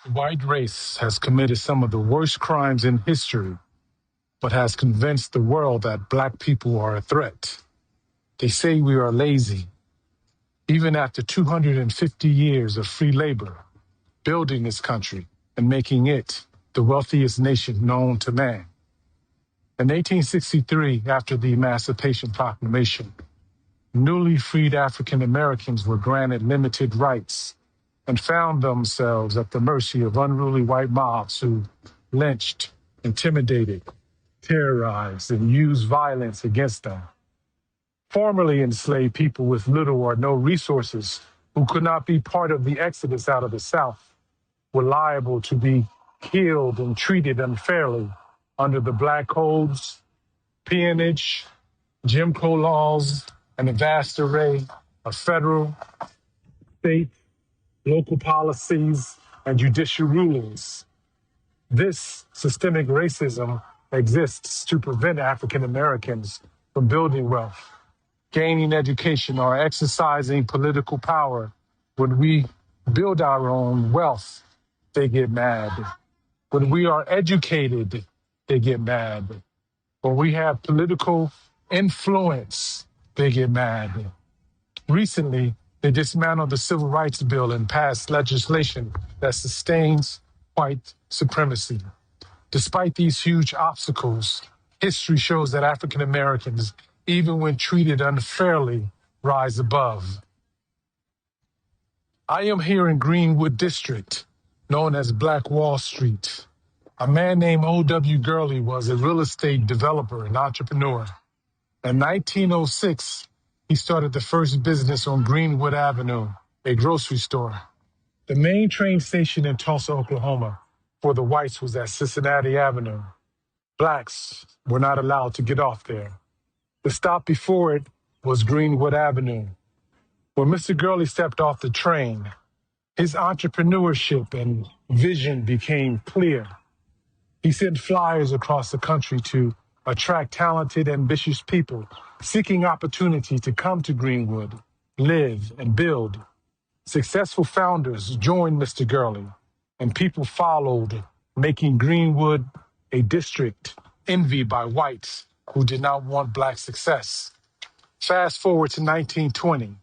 The white race has committed some of the worst crimes in history, but has convinced the world that Black people are a threat. They say we are lazy. Even after 250 years of free labor, building this country and making it the wealthiest nation known to man. In 1863, after the Emancipation Proclamation, newly freed African Americans were granted limited rights and found themselves at the mercy of unruly white mobs who lynched, intimidated, terrorized, and used violence against them. Formerly enslaved people with little or no resources who could not be part of the exodus out of the South were liable to be killed and treated unfairly under the Black codes, peonage, Jim Crow laws, and a vast array of federal, state, local policies, and judicial rulings. This systemic racism exists to prevent African Americans from building wealth, gaining education, or exercising political power. When we build our own wealth, they get mad. When we are educated, they get mad. When we have political influence, they get mad. Recently, they dismantled the Civil Rights Bill and passed legislation that sustains white supremacy. Despite these huge obstacles, history shows that African Americans, even when treated unfairly, rise above. I am here in Greenwood District, known as Black Wall Street. A man named O.W. Gurley was a real estate developer and entrepreneur. In 1906, he started the first business on Greenwood Avenue, a grocery store. The main train station in Tulsa, Oklahoma, for the whites was at Cincinnati Avenue. Blacks were not allowed to get off there. The stop before it was Greenwood Avenue. When Mr. Gurley stepped off the train, his entrepreneurship and vision became clear. He sent flyers across the country to attract talented, ambitious people seeking opportunity to come to Greenwood, live, and build. Successful founders joined Mr. Gurley, and people followed, making Greenwood a district envied by whites who did not want Black success. Fast forward to 1920,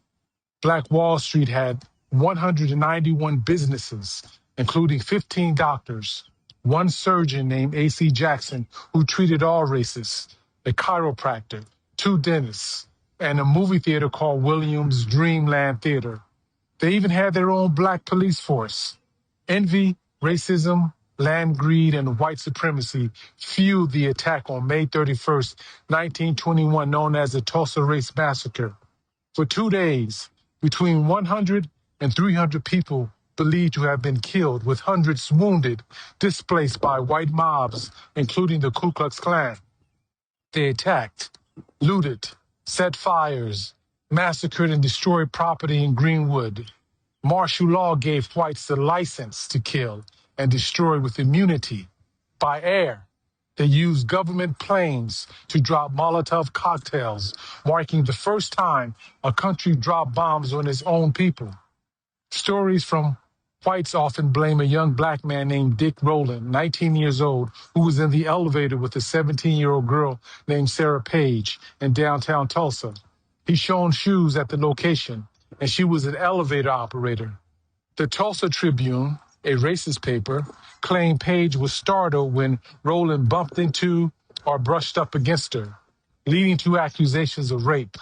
Black Wall Street had 191 businesses, including 15 doctors, one surgeon named A.C. Jackson, who treated all races, a chiropractor, 2 dentists, and a movie theater called Williams Dreamland Theater. They even had their own Black police force. Envy, racism, land greed, and white supremacy fueled the attack on May 31st, 1921, known as the Tulsa Race Massacre. For 2 days, between 100 and 300 people believed to have been killed, with hundreds wounded, displaced by white mobs, including the Ku Klux Klan. They attacked, looted, set fires, massacred and destroyed property in Greenwood. Martial law gave whites the license to kill and destroy with immunity. By air, they used government planes to drop Molotov cocktails, marking the first time a country dropped bombs on its own people. Stories from whites often blame a young Black man named Dick Rowland, 19 years old, who was in the elevator with a 17-year-old girl named Sarah Page in downtown Tulsa. He shone shoes at the location, and she was an elevator operator. The Tulsa Tribune, a racist paper, claimed Page was startled when Rowland bumped into or brushed up against her, leading to accusations of rape.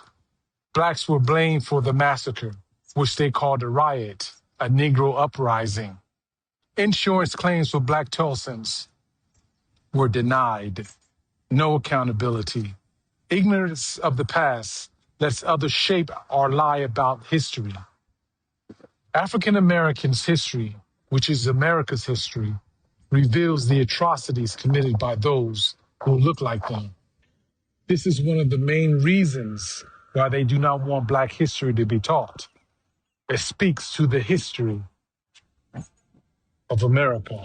Blacks were blamed for the massacre, which they called a riot, a Negro uprising. Insurance claims for Black Tulsans were denied. No accountability. Ignorance of the past lets others shape or lie about history. African Americans' history, which is America's history, reveals the atrocities committed by those who look like them. This is one of the main reasons why they do not want Black history to be taught. It speaks to the history of America.